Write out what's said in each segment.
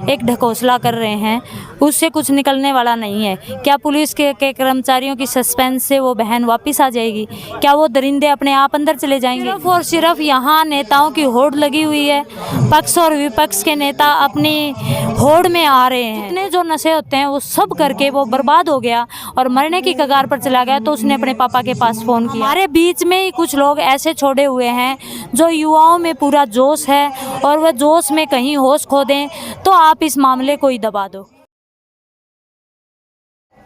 एक ढकोसला कर रहे हैं, उससे कुछ निकलने वाला नहीं है। क्या पुलिस के कर्मचारियों की सस्पेंस से वो बहन वापस आ जाएगी? क्या वो दरिंदे अपने आप अंदर चले जाएंगे? सिर्फ और सिर्फ यहाँ नेताओं की होड़ लगी हुई है। पक्ष और विपक्ष के नेता अपनी होड़ में आ रहे हैं। इतने जो नशे होते हैं वो सब करके वो बर्बाद हो गया और मरने की कगार पर चला गया, तो उसने अपने पापा के पास फ़ोन किया। हमारे बीच में ही कुछ लोग ऐसे छोड़े हुए हैं जो युवाओं में पूरा जोश है और वह जोश में कहीं होश खो दें, तो आप इस मामले को ही दबा दो।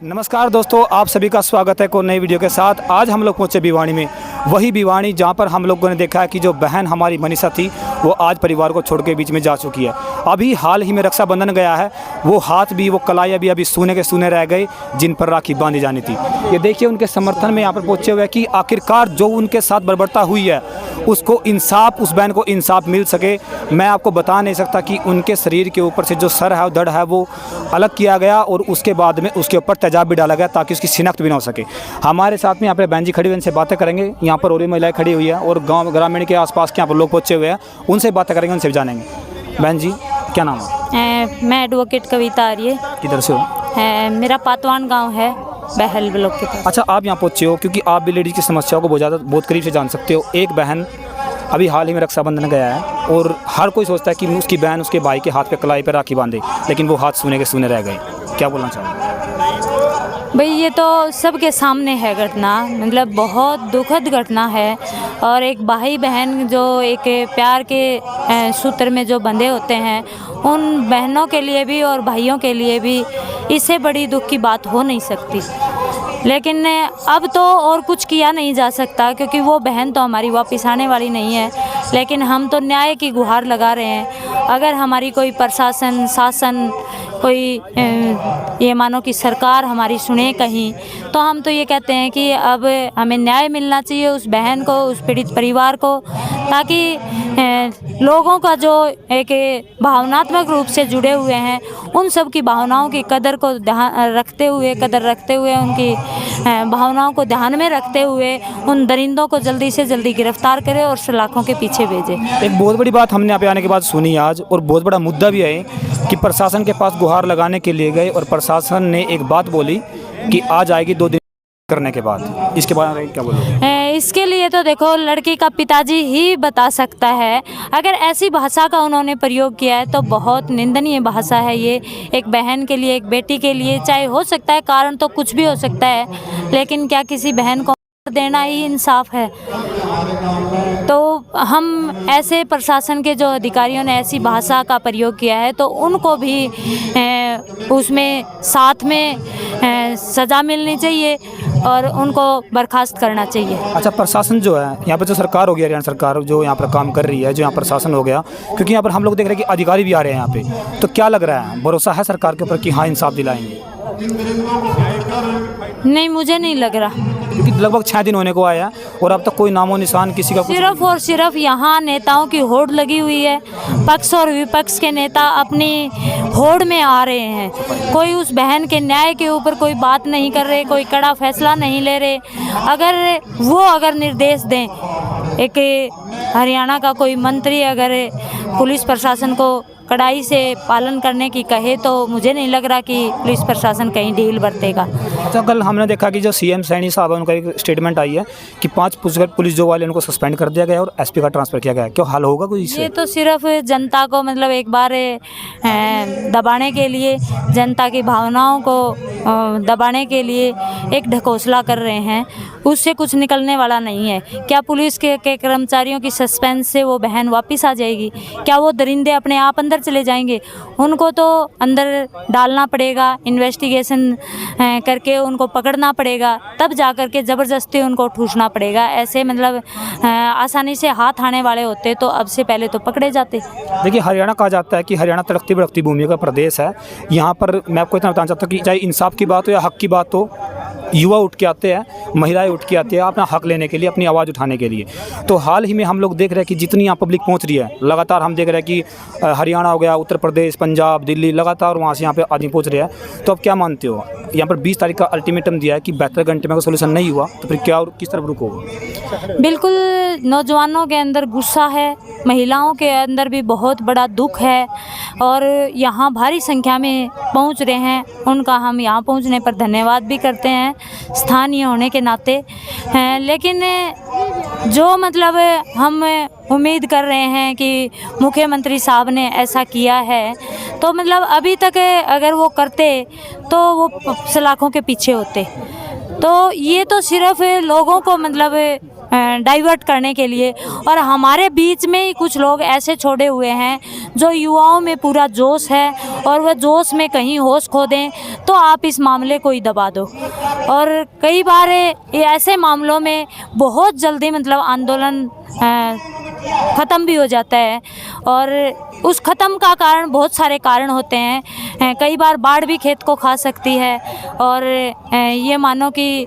नमस्कार दोस्तों, आप सभी का स्वागत है को नई वीडियो के साथ। आज हम लोग पहुंचे भिवानी में, वही भिवानी जहां पर हम लोगों ने देखा है कि जो बहन हमारी मनीषा थी वो आज परिवार को छोड़ के बीच में जा चुकी है। अभी हाल ही में रक्षाबंधन गया है, वो हाथ भी, वो कलाइयाँ भी अभी सूने के सूने रह गए जिन पर राखी बांधी जानी थी। ये देखिए उनके समर्थन में यहाँ पर पहुँचे हुए कि आखिरकार जो उनके साथ बर्बरता हुई है उसको इंसाफ, उस बहन को इंसाफ मिल सके। मैं आपको बता नहीं सकता कि उनके शरीर के ऊपर से जो सर है, धड़ है, वो अलग किया गया और उसके बाद में उसके ऊपर तेजाब भी डाला गया ताकि उसकी शिनाख्त भी ना हो सके। हमारे साथ में यहाँ पर बहन जी खड़ी हुई, इनसे बातें करेंगे। यहाँ पर और भी महिलाएं खड़ी हुई है और गाँव ग्रामीण के आसपास के यहाँ पर लोग पहुँचे हुए हैं, उनसे बातें करेंगे, उनसे जानेंगे। बहन जी क्या नाम है? मैं एडवोकेट कविता आर्य। किधर से हो? मेरा पातवान गाँव है, बहल ब्लॉक के पास। अच्छा, आप यहाँ पहुँचे हो क्योंकि आप भी लेडीज़ की समस्याओं को बहुत करीब से जान सकते हो। एक बहन अभी हाल ही में रक्षाबंधन गया है और हर कोई सोचता है कि उसकी बहन उसके भाई के हाथ पे कलाई पे राखी बांधे, लेकिन वो हाथ सूने के सूने रह गए। क्या बोलना चाहोगे? भाई ये तो सबके सामने है घटना, मतलब बहुत दुखद घटना है। और एक भाई बहन जो एक प्यार के सूत्र में जो बंधे होते हैं, उन बहनों के लिए भी और भाइयों के लिए भी इससे बड़ी दुख की बात हो नहीं सकती। लेकिन अब तो और कुछ किया नहीं जा सकता क्योंकि वो बहन तो हमारी वापस आने वाली नहीं है। लेकिन हम तो न्याय की गुहार लगा रहे हैं। अगर हमारी कोई प्रशासन, शासन, कोई ये मानो कि सरकार हमारी सुने कहीं, तो हम तो ये कहते हैं कि अब हमें न्याय मिलना चाहिए उस बहन को, उस पीड़ित परिवार को, ताकि लोगों का जो एक भावनात्मक रूप से जुड़े हुए हैं उन सब की भावनाओं की कदर को ध्यान रखते हुए उनकी भावनाओं को ध्यान में रखते हुए उन दरिंदों को जल्दी से जल्दी गिरफ्तार करें और सलाखों के पीछे भेजें। एक बहुत बड़ी बात हमने यहाँ पे आने के बाद सुनी आज, और बहुत बड़ा मुद्दा भी है कि प्रशासन के पास गुहार लगाने के लिए गए और प्रशासन ने एक बात बोली कि आ जाएगी 2 दिन करने के बाद। इसके बारे में क्या बोलोगे? इसके लिए तो देखो लड़की का पिताजी ही बता सकता है। अगर ऐसी भाषा का उन्होंने प्रयोग किया है तो बहुत निंदनीय भाषा है ये। एक बहन के लिए, एक बेटी के लिए, चाहे हो सकता है कारण तो कुछ भी हो सकता है, लेकिन क्या किसी बहन को देना ही इंसाफ है? तो हम ऐसे प्रशासन के जो अधिकारियों ने ऐसी भाषा का प्रयोग किया है तो उनको भी उसमें साथ में सज़ा मिलनी चाहिए और उनको बर्खास्त करना चाहिए। अच्छा, प्रशासन जो है यहाँ पर, जो सरकार हो गया, हरियाणा सरकार जो यहाँ पर काम कर रही है, जो यहाँ प्रशासन हो गया, क्योंकि यहाँ पर हम लोग देख रहे हैं कि अधिकारी भी आ रहे हैं यहाँ पे, तो क्या लग रहा है, भरोसा है सरकार के ऊपर कि हाँ इंसाफ दिलाएंगे? नहीं, मुझे नहीं लग रहा, क्योंकि लगभग 6 दिन होने को आया और अब तक कोई नामो निशान किसी का सिर्फ और सिर्फ यहाँ नेताओं की होड़ लगी हुई है। पक्ष और विपक्ष के नेता अपनी होड़ में आ रहे हैं। कोई उस बहन के न्याय के ऊपर कोई बात नहीं कर रहे, कोई कड़ा फैसला नहीं ले रहे। अगर निर्देश दें, एक हरियाणा का कोई मंत्री अगर पुलिस प्रशासन को कड़ाई से पालन करने की कहे तो मुझे नहीं लग रहा कि पुलिस प्रशासन कहीं ढील बरतेगा। अच्छा, कल हमने देखा कि जो सीएम सैनी साहब है उनका एक स्टेटमेंट आई है कि 5 पुलिस जो वाले उनको सस्पेंड कर दिया गया और एसपी का ट्रांसफ़र किया गया है। क्या हाल होगा कोई इससे? ये तो सिर्फ जनता को, मतलब एक बार दबाने के लिए, जनता की भावनाओं को दबाने के लिए एक ढकोसला कर रहे हैं, उससे कुछ निकलने वाला नहीं है। क्या पुलिस के कर्मचारियों की सस्पेंस से वो बहन वापस आ जाएगी? क्या वो दरिंदे अपने आप अंदर चले जाएंगे? उनको तो अंदर डालना पड़ेगा, इन्वेस्टिगेशन करके उनको पकड़ना पड़ेगा, तब जा कर के ज़बरदस्ती उनको ठूसना पड़ेगा। ऐसे मतलब आसानी से हाथ आने वाले होते तो अब से पहले तो पकड़े जाते। देखिए, हरियाणा कहा जाता है कि हरियाणा तड़कती भड़कती भूमि का प्रदेश है। यहाँ पर मैं आपको इतना बताना चाहता हूँ कि चाहे इंसाफ की बात हो या हक की बात हो, युवा उठ के आते हैं, महिलाएं उठ के आती हैं अपना हक लेने के लिए, अपनी आवाज़ उठाने के लिए। तो हाल ही में हम लोग देख रहे हैं कि जितनी यहाँ पब्लिक पहुँच रही है, लगातार हम देख रहे हैं कि हरियाणा हो गया, उत्तर प्रदेश, पंजाब, दिल्ली, लगातार वहाँ से यहाँ पे आदमी पहुँच रहे हैं। तो अब क्या मानते हो, यहाँ पर 20 तारीख का अल्टीमेटम दिया है कि 72 घंटे में अगर सोल्यूशन नहीं हुआ तो फिर क्या और किस तरफ रुकोगे? बिल्कुल, नौजवानों के अंदर गुस्सा है, महिलाओं के अंदर भी बहुत बड़ा दुख है और यहाँ भारी संख्या में पहुँच रहे हैं। उनका हम यहाँ पहुँचने पर धन्यवाद भी करते हैं स्थानीय होने के नाते हैं। लेकिन जो मतलब हम उम्मीद कर रहे हैं कि मुख्यमंत्री साहब ने ऐसा किया है, तो मतलब अभी तक अगर वो करते तो वो सलाखों के पीछे होते। तो ये तो सिर्फ लोगों को मतलब डाइवर्ट करने के लिए, और हमारे बीच में ही कुछ लोग ऐसे छोड़े हुए हैं जो युवाओं में पूरा जोश है और वह जोश में कहीं होश खो दें तो आप इस मामले को ही दबा दो। और कई बार ये ऐसे मामलों में बहुत जल्दी मतलब आंदोलन ख़त्म भी हो जाता है, और उस ख़त्म का कारण बहुत सारे कारण होते हैं। कई बार बाढ़ भी खेत को खा सकती है, और ये मानो कि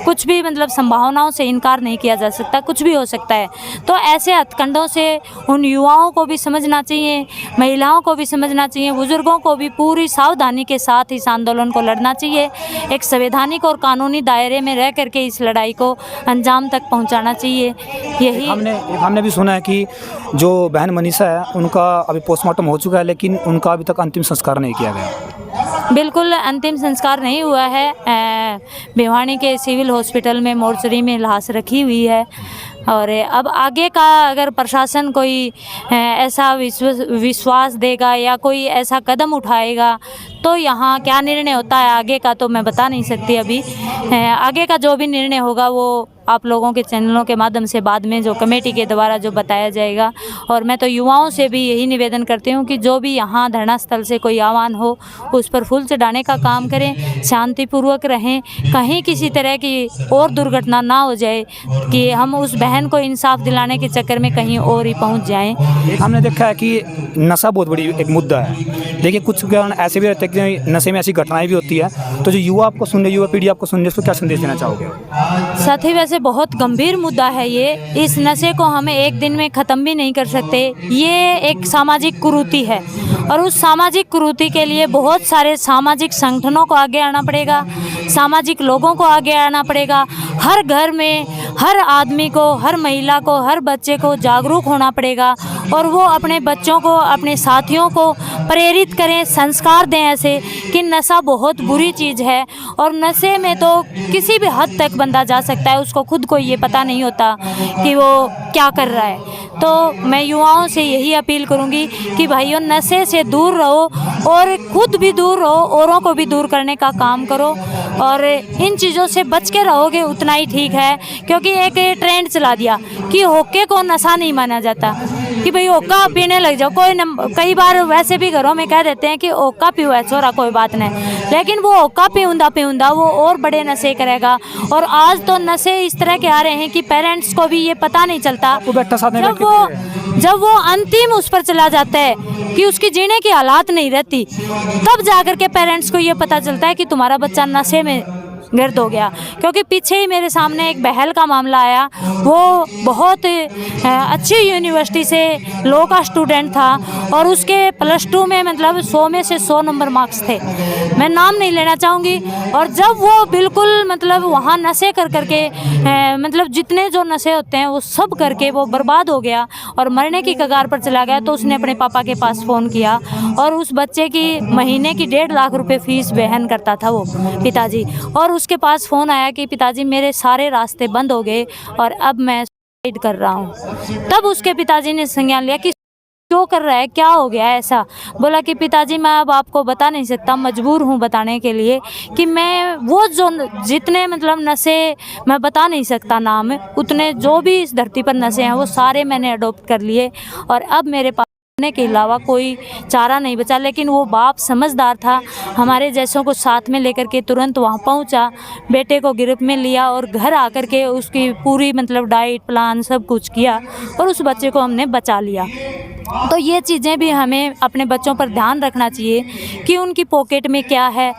कुछ भी मतलब संभावनाओं से इनकार नहीं किया जा सकता, कुछ भी हो सकता है। तो ऐसे हथकंडों से उन युवाओं को भी समझना चाहिए, महिलाओं को भी समझना चाहिए, बुजुर्गों को भी पूरी सावधानी के साथ इस आंदोलन को लड़ना चाहिए। एक संवैधानिक और कानूनी दायरे में रह करके इस लड़ाई को अंजाम तक पहुंचाना चाहिए। यही हमने भी सुना है कि जो बहन मनीषा है उनका अभी पोस्टमार्टम हो चुका है, लेकिन उनका अभी तक अंतिम संस्कार नहीं किया गया। बिल्कुल अंतिम संस्कार नहीं हुआ है। भिवानी के सिविल हॉस्पिटल में मोर्चरी में लाश रखी हुई है, और अब आगे का अगर प्रशासन कोई ऐसा विश्वास देगा या कोई ऐसा कदम उठाएगा तो यहाँ क्या निर्णय होता है आगे का तो मैं बता नहीं सकती अभी। आगे का जो भी निर्णय होगा वो आप लोगों के चैनलों के माध्यम से बाद में जो कमेटी के द्वारा जो बताया जाएगा। और मैं तो युवाओं से भी यही निवेदन करती हूँ कि जो भी यहाँ धरना स्थल से कोई आह्वान हो उस पर फूल चढ़ाने का काम करें, शांतिपूर्वक रहें, कहीं किसी तरह की और दुर्घटना ना हो जाए कि हम उस बहन को इंसाफ दिलाने के चक्कर में कहीं और ही पहुँच जाएँ। हमने देखा है कि नशा बहुत बड़ी एक मुद्दा है, देखिए कुछ कारण ऐसे भी रहते हैं कि नशे में ऐसी घटनाएं भी होती है। तो जो युवा आपको सुन रहे, युवा पीढ़ी आपको सुन रही है, उसको क्या संदेश देना चाहोगे? साथ ही वैसे बहुत गंभीर मुद्दा है ये, इस नशे को हमें एक दिन में ख़त्म भी नहीं कर सकते। ये एक सामाजिक कुरीति है, और उस सामाजिक कुरीति के लिए बहुत सारे सामाजिक संगठनों को आगे आना पड़ेगा, सामाजिक लोगों को आगे आना पड़ेगा। हर घर में हर आदमी को, हर महिला को, हर बच्चे को जागरूक होना पड़ेगा, और वो अपने बच्चों को, अपने साथियों को प्रेरित करें, संस्कार दें ऐसे कि नशा बहुत बुरी चीज़ है, और नशे में तो किसी भी हद तक बंदा जा सकता है, उसको खुद को ये पता नहीं होता कि वो क्या कर रहा है। तो मैं युवाओं से यही अपील करूंगी कि भाइयों नशे से दूर रहो, और खुद भी दूर रहो, औरों को भी दूर करने का काम करो, और इन चीज़ों से बच के रहोगे उतना ही ठीक है। क्योंकि एक ट्रेंड चला दिया कि होके को नशा नहीं माना जाता, कि भाई ओका पीने लग जाओ। कई बार वैसे भी घरों में कह देते हैं कि ओका पियो है छोरा, कोई बात नहीं, लेकिन वो ओका पीऊंदा वो और बड़े नशे करेगा। और आज तो नशे इस तरह के आ रहे हैं कि पेरेंट्स को भी ये पता नहीं चलता, जब वो अंतिम उस पर चला जाता है कि उसकी जीने की हालात नहीं रहती, तब जाकर के पेरेंट्स को ये पता चलता है कि तुम्हारा बच्चा नशे में गिरद हो गया। क्योंकि पीछे ही मेरे सामने एक बहल का मामला आया, वो बहुत अच्छी यूनिवर्सिटी से लॉ का स्टूडेंट था, और उसके +2 में मतलब 100 में से 100 नंबर मार्क्स थे, मैं नाम नहीं लेना चाहूँगी। और जब वो बिल्कुल मतलब वहाँ नशे कर करके मतलब जितने जो नशे होते हैं वो सब करके वो बर्बाद हो गया और मरने की कगार पर चला गया, तो उसने अपने पापा के पास फ़ोन किया, और उस बच्चे की महीने की 1.5 लाख रुपए फीस वहन करता था वो पिताजी, और उसके पास फ़ोन आया कि पिताजी मेरे सारे रास्ते बंद हो गए और अब मैं सुसाइड कर रहा हूँ। तब उसके पिताजी ने संज्ञान लिया कि क्यों कर रहा है, क्या हो गया ऐसा। बोला कि पिताजी मैं अब आपको बता नहीं सकता, मजबूर हूँ बताने के लिए कि मैं वो जो जितने मतलब नशे मैं बता नहीं सकता नाम, उतने जो भी इस धरती पर नशे हैं वो सारे मैंने अडॉप्ट कर लिए, और अब मेरे पास के अलावा कोई चारा नहीं बचा। लेकिन वो बाप समझदार था, हमारे जैसों को साथ में लेकर के तुरंत वहाँ पहुँचा, बेटे को गिरफ्त में लिया और घर आकर के उसकी पूरी मतलब डाइट प्लान सब कुछ किया, और उस बच्चे को हमने बचा लिया। तो ये चीज़ें भी हमें अपने बच्चों पर ध्यान रखना चाहिए कि उनकी पॉकेट में क्या है।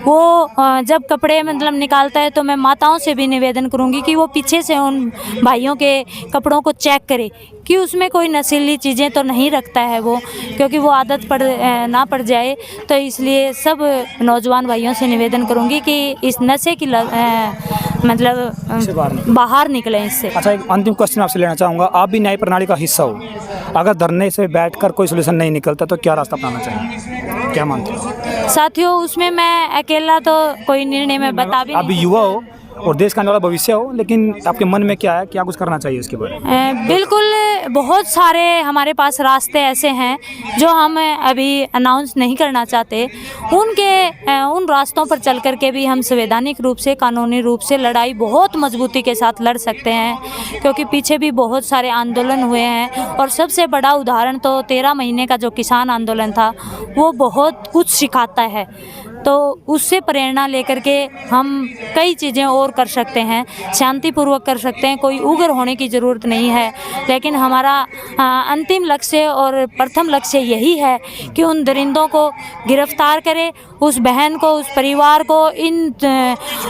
वो जब कपड़े मतलब निकालता है तो मैं माताओं से भी निवेदन करूँगी कि वो पीछे से उन भाइयों के कपड़ों को चेक करे कि उसमें कोई नशीली चीज़ें तो नहीं रखता है वो, क्योंकि वो आदत ना पड़ जाए। तो इसलिए सब नौजवान भाइयों से निवेदन करूँगी कि इस नशे की मतलब बाहर निकलें इससे। अच्छा, एक अंतिम क्वेश्चन आपसे लेना चाहूँगा, आप भी न्याय प्रणाली का हिस्सा हो, अगर धरने से बैठकर कोई सोल्यूशन नहीं निकलता तो क्या रास्ता अपनाना चाहिए, क्या मानते हो? साथियों, उसमें मैं अकेला तो कोई निर्णय में बता भी आप भी युवा हो और देश का आने वाला भविष्य हो, लेकिन आपके मन में क्या है, क्या कुछ करना चाहिए इसके बारे में? बिल्कुल, बहुत सारे हमारे पास रास्ते ऐसे हैं जो हम अभी अनाउंस नहीं करना चाहते। उन रास्तों पर चल कर के भी हम संवैधानिक रूप से, कानूनी रूप से लड़ाई बहुत मजबूती के साथ लड़ सकते हैं, क्योंकि पीछे भी बहुत सारे आंदोलन हुए हैं। और सबसे बड़ा उदाहरण तो 13 महीने का जो किसान आंदोलन था, वो बहुत कुछ सिखाता है। तो उससे प्रेरणा लेकर के हम कई चीज़ें और कर सकते हैं, शांतिपूर्वक कर सकते हैं, कोई उग्र होने की ज़रूरत नहीं है। लेकिन हमारा अंतिम लक्ष्य और प्रथम लक्ष्य यही है कि उन दरिंदों को गिरफ्तार करें, उस बहन को, उस परिवार को, इन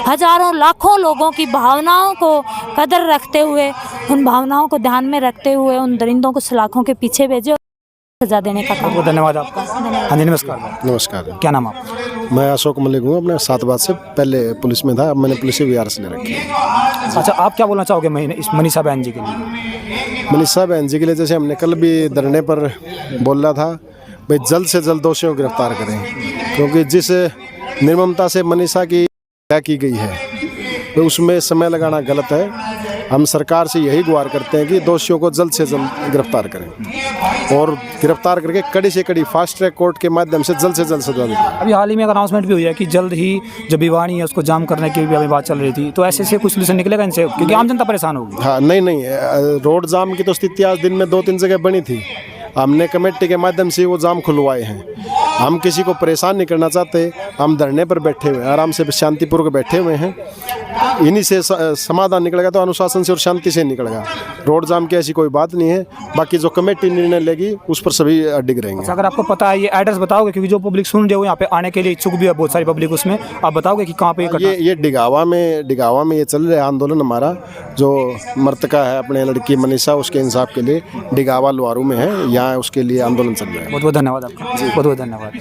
हज़ारों लाखों लोगों की भावनाओं को कदर रखते हुए, उन भावनाओं को ध्यान में रखते हुए उन दरिंदों को सलाखों के पीछे भेजें, सजा देने का काम। बहुत धन्यवाद आपका। हाँ जी, नमस्कार। नमस्कार, क्या नाम आपका? मैं अशोक मलिक हूँ। अपने 7 बात से पहले पुलिस में था, अब मैंने पुलिस VRS ले रखी है। अच्छा, आप क्या बोलना चाहोगे इस मनीषा बहन जी के लिए? मनीषा बहन जी के लिए, जैसे हमने कल भी धरने पर बोला था, भाई जल्द से जल्द दोषियों को गिरफ्तार करें, क्योंकि जिस निर्ममता से मनीषा की हत्या की गई है, तो उसमें समय लगाना गलत है। हम सरकार से यही गुहार करते हैं कि दोषियों को जल्द से जल्द गिरफ्तार करें और गिरफ्तार करके कड़ी से कड़ी फास्ट ट्रैक कोर्ट के माध्यम से जल्द सजा दें। अभी हाल ही में एक अनाउंसमेंट भी हुई है कि जल्द ही जो भिवानी है उसको जाम करने की भी अभी बात चल रही थी, तो ऐसे से कुछ सोल्यूशन निकलेगा इनसे, क्योंकि आम जनता परेशान होगी। हाँ, नहीं, रोड जाम की तो स्थिति आज दिन में 2-3 जगह बनी थी। हमने कमेटी के माध्यम से वो जाम खुलवाए हैं। हम किसी को परेशान नहीं करना चाहते, हम धरने पर बैठे हुए हैं, आराम से शांतिपूर्वक बैठे हुए हैं। इन्हीं से समाधान निकलेगा तो अनुशासन से और शांति से निकलेगा। रोड जाम की ऐसी कोई बात नहीं है। बाकी जो कमेटी निर्णय लेगी उस पर सभी डिग रहेंगे। अगर आपको पता है, ये एड्रेस बताओगे, क्योंकि जो पब्लिक सुन रही हो यहाँ पे आने के लिए इच्छुक भी है बहुत सारी पब्लिक, उसमें आप बताओगे कि कहाँ पे ये डिगावा में ये चल रहा है आंदोलन हमारा। जो मृतका है अपने लड़की मनीषा, उसके इंसाफ के लिए डिगावा लुआरू में है, यहाँ उसके लिए आंदोलन चल रहा है। बहुत बहुत धन्यवाद आपका, बहुत बहुत धन्यवाद।